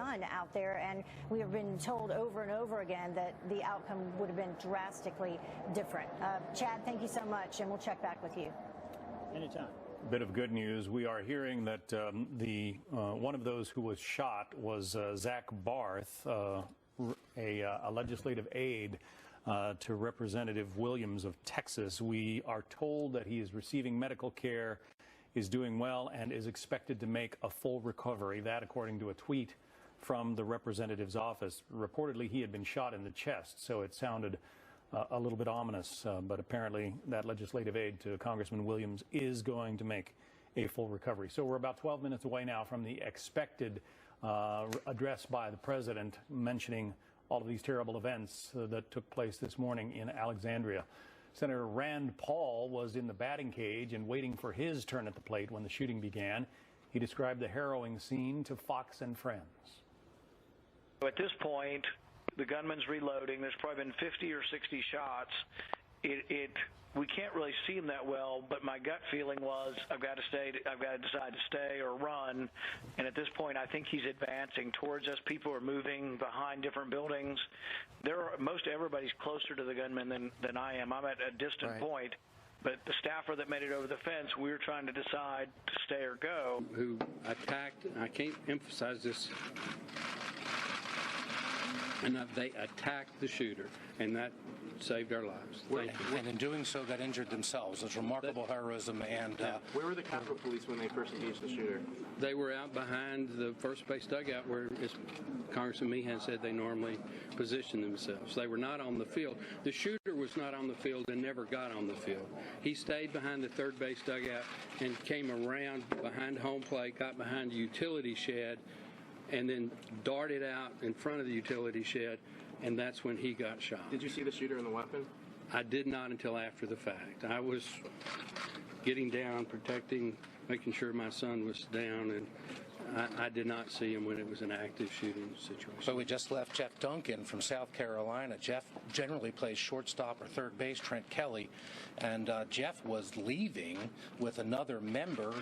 gun out there, and we have been told over and over again that the outcome would have been drastically different. Chad, thank you so much, and we'll check back with you. Anytime. Bit of good news. We are hearing that one of those who was shot was Zach Barth, a legislative aide to Representative Williams of Texas. We are told that he is receiving medical care, is doing well, and is expected to make a full recovery. That, according to a tweet from the representative's office. Reportedly, he had been shot in the chest, so it sounded a little bit ominous, but apparently that legislative aide to Congressman Williams is going to make a full recovery. So we're about 12 minutes away now from the expected address by the president mentioning all of these terrible events that took place this morning in Alexandria. Senator Rand Paul was in the batting cage and waiting for his turn at the plate when the shooting began. He described the harrowing scene to Fox and Friends. At this point, the gunman's reloading. There's probably been 50 or 60 shots. We can't really see him that well, but my gut feeling was I've got to decide to stay or run. And at this point, I think he's advancing towards us. People are moving behind different buildings. Most everybody's closer to the gunman than I am. I'm at a distant point. But the staffer that made it over the fence, we were trying to decide to stay or go. Who attacked, I can't emphasize this enough, they attacked the shooter, and that saved our lives. Thank you. And in doing so, got injured themselves. It's remarkable heroism. And where were the Capitol Police when they first engaged the shooter? They were out behind the first base dugout where, as Congressman Meehan said, they normally position themselves. They were not on the field. The shooter was not on the field and never got on the field. He stayed behind the third base dugout and came around behind home plate, got behind the utility shed, and then darted out in front of the utility shed, and that's when he got shot. Did you see the shooter and the weapon? I did not until after the fact. I was getting down, protecting, making sure my son was down, and I did not see him when it was an active shooting situation. So we just left Jeff Duncan from South Carolina. Jeff generally plays shortstop or third base, Trent Kelly. And Jeff was leaving with another member,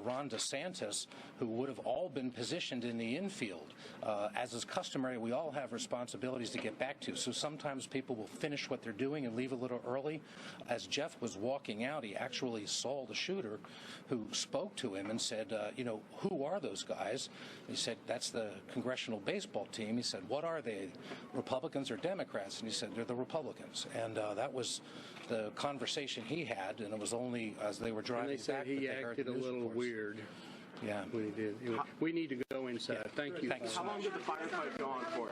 Ron DeSantis, who would have all been positioned in the infield. As is customary, we all have responsibilities to get back to. So sometimes people will finish what they're doing and leave a little early. As Jeff was walking out, he actually saw the shooter, who spoke to him and said, who are those guys? He said, that's the congressional baseball team. He said, what are they, Republicans or Democrats? And he said, they're the Republicans. And that was the conversation he had, and it was only as they were driving back that he they heard acted the news a little reports. Weird. Yeah. When he did. We need to go inside. Yeah. Thank you. Thanks. How long did the firefight go on for?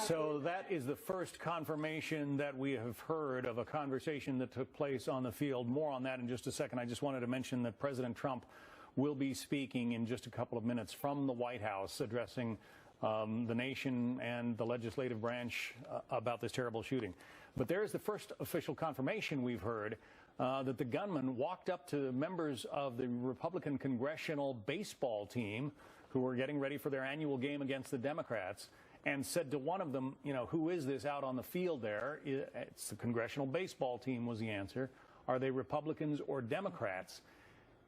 So that is the first confirmation that we have heard of a conversation that took place on the field. More on that in just a second. I just wanted to mention that President Trump will be speaking in just a couple of minutes from the White House, addressing the nation and the legislative branch about this terrible shooting. But there is the first official confirmation we've heard that the gunman walked up to members of the Republican congressional baseball team who were getting ready for their annual game against the Democrats and said to one of them, who is this out on the field there? It's the congressional baseball team was the answer. Are they Republicans or Democrats?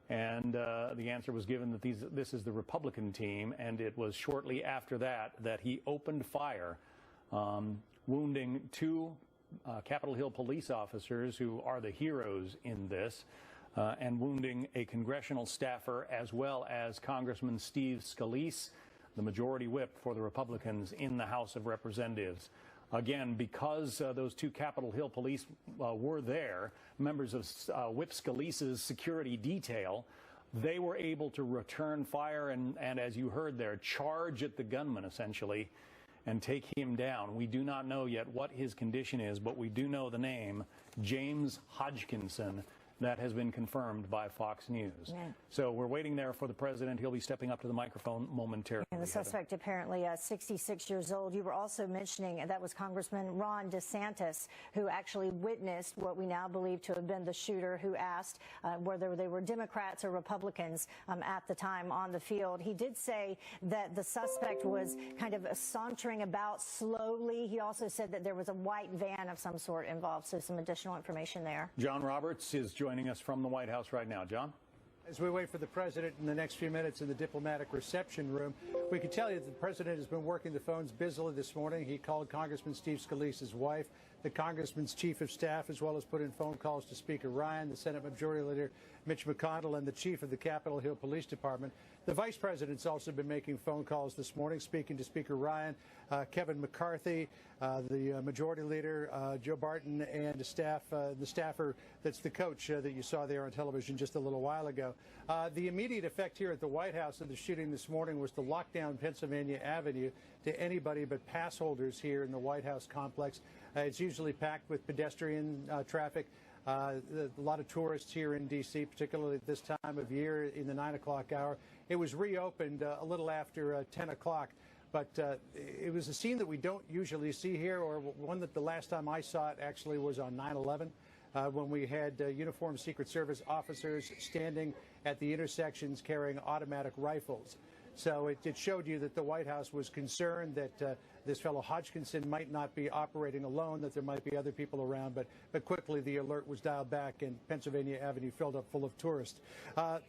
And the answer was given that this is the Republican team, and it was shortly after that he opened fire, wounding two Capitol Hill police officers who are the heroes in this, and wounding a congressional staffer as well as Congressman Steve Scalise, the majority whip for the Republicans in the House of Representatives. Again, because those two Capitol Hill police were there, members of Whip Scalise's security detail, they were able to return fire and, as you heard there, charge at the gunman, essentially, and take him down. We do not know yet what his condition is, but we do know the name, James Hodgkinson. That has been confirmed by Fox News. Yeah. So we're waiting there for the president. He'll be stepping up to the microphone momentarily. And the suspect apparently 66 years old. You were also mentioning that was Congressman Ron DeSantis, who actually witnessed what we now believe to have been the shooter, who asked whether they were Democrats or Republicans at the time on the field. He did say that the suspect was kind of sauntering about slowly. He also said that there was a white van of some sort involved. So some additional information there. John Roberts is joining us from the White House right now. John? As we wait for the president in the next few minutes in the diplomatic reception room, we can tell you that the president has been working the phones busily this morning. He called Congressman Steve Scalise's wife, the congressman's chief of staff, as well as put in phone calls to Speaker Ryan, the Senate Majority Leader Mitch McConnell, and the chief of the Capitol Hill Police Department. The vice president's also been making phone calls this morning, speaking to Speaker Ryan, Kevin McCarthy, the Majority Leader, Joe Barton, and the staffer that's the coach that you saw there on television just a little while ago. The immediate effect here at the White House of the shooting this morning was to lock down Pennsylvania Avenue to anybody but pass holders here in the White House complex. It's usually packed with pedestrian traffic. A lot of tourists here in D.C., particularly at this time of year in the 9 o'clock hour. It was reopened a little after 10 o'clock, but it was a scene that we don't usually see here, or one that the last time I saw it actually was on 9/11, when we had uniformed Secret Service officers standing at the intersections carrying automatic rifles. So it showed you that the White House was concerned that this fellow Hodgkinson might not be operating alone, that there might be other people around, but quickly the alert was dialed back and Pennsylvania Avenue filled up full of tourists.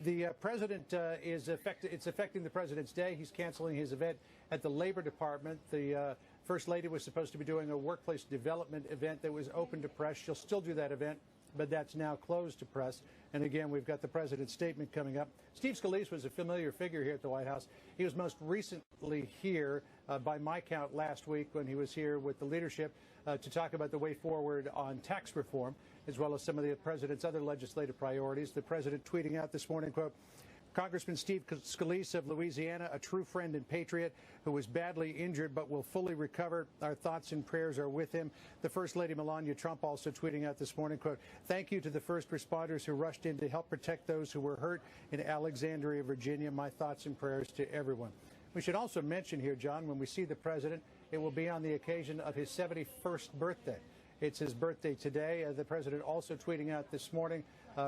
The president it's affecting the president's day. He's canceling his event at the Labor Department. The First Lady was supposed to be doing a workplace development event that was open to press. She'll still do that event, but that's now closed to press. And again, we've got the president's statement coming up. Steve Scalise was a familiar figure here at the White House. He was most recently here, by my count, last week when he was here with the leadership to talk about the way forward on tax reform, as well as some of the president's other legislative priorities. The president tweeting out this morning, quote, Congressman Steve Scalise of Louisiana, a true friend and patriot who was badly injured but will fully recover. Our thoughts and prayers are with him. The First Lady Melania Trump also tweeting out this morning, quote, thank you to the first responders who rushed in to help protect those who were hurt in Alexandria, Virginia. My thoughts and prayers to everyone. We should also mention here, John, when we see the president, it will be on the occasion of his 71st birthday. It's his birthday today. The president also tweeting out this morning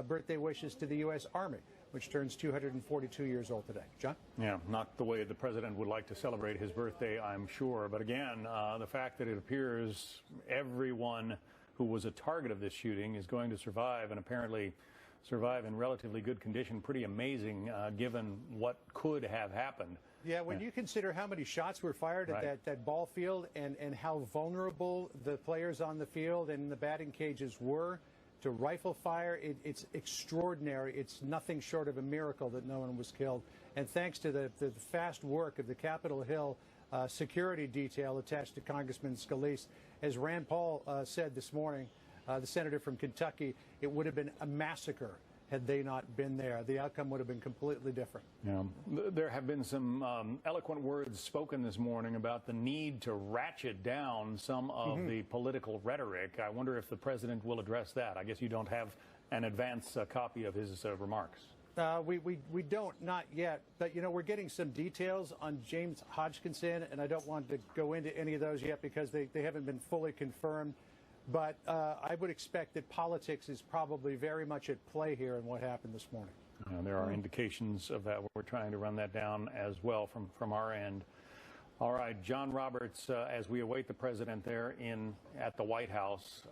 birthday wishes to the U.S. Army, which turns 242 years old today. John? Yeah, not the way the president would like to celebrate his birthday, I'm sure. But again, the fact that it appears everyone who was a target of this shooting is going to survive, and apparently survive in relatively good condition, pretty amazing given what could have happened. Yeah, when you consider how many shots were fired at that ball field and how vulnerable the players on the field and the batting cages were to rifle fire, it's extraordinary. It's nothing short of a miracle that no one was killed. And thanks to the fast work of the Capitol Hill security detail attached to Congressman Scalise, as Rand Paul said this morning, the senator from Kentucky, it would have been a massacre had they not been there. The outcome would have been completely different. Yeah. There have been some eloquent words spoken this morning about the need to ratchet down some of the political rhetoric. I wonder if the president will address that. I guess you don't have an advance copy of his remarks. We don't, not yet. But, you know, we're getting some details on James Hodgkinson, and I don't want to go into any of those yet because they haven't been fully confirmed. But I would expect that politics is probably very much at play here in what happened this morning. There are indications of that. We're trying to run that down as well from our end. All right, John Roberts, as we await the president there at the White House,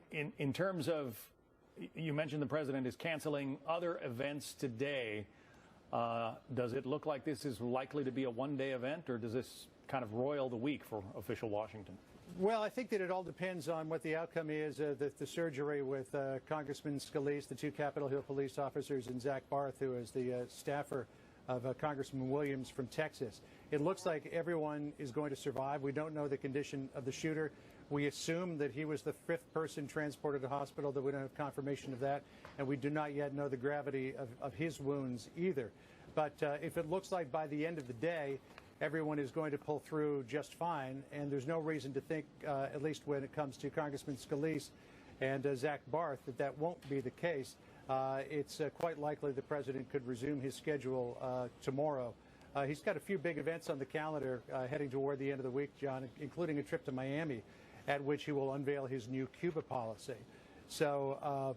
in terms of, you mentioned the president is canceling other events today. Does it look like this is likely to be a one-day event, or does this kind of roil the week for official Washington? Well, I think that it all depends on what the outcome is of the surgery with Congressman Scalise, the two Capitol Hill police officers, and Zach Barth, who is the staffer of Congressman Williams from Texas. It looks like everyone is going to survive. We don't know the condition of the shooter. We assume that he was the fifth person transported to hospital, that we don't have confirmation of that, and we do not yet know the gravity of his wounds either. But if it looks like by the end of the day, everyone is going to pull through just fine, and there's no reason to think, at least when it comes to Congressman Scalise and Zach Barth, that won't be the case. It's quite likely the president could resume his schedule tomorrow. He's got a few big events on the calendar heading toward the end of the week, John, including a trip to Miami, at which he will unveil his new Cuba policy. So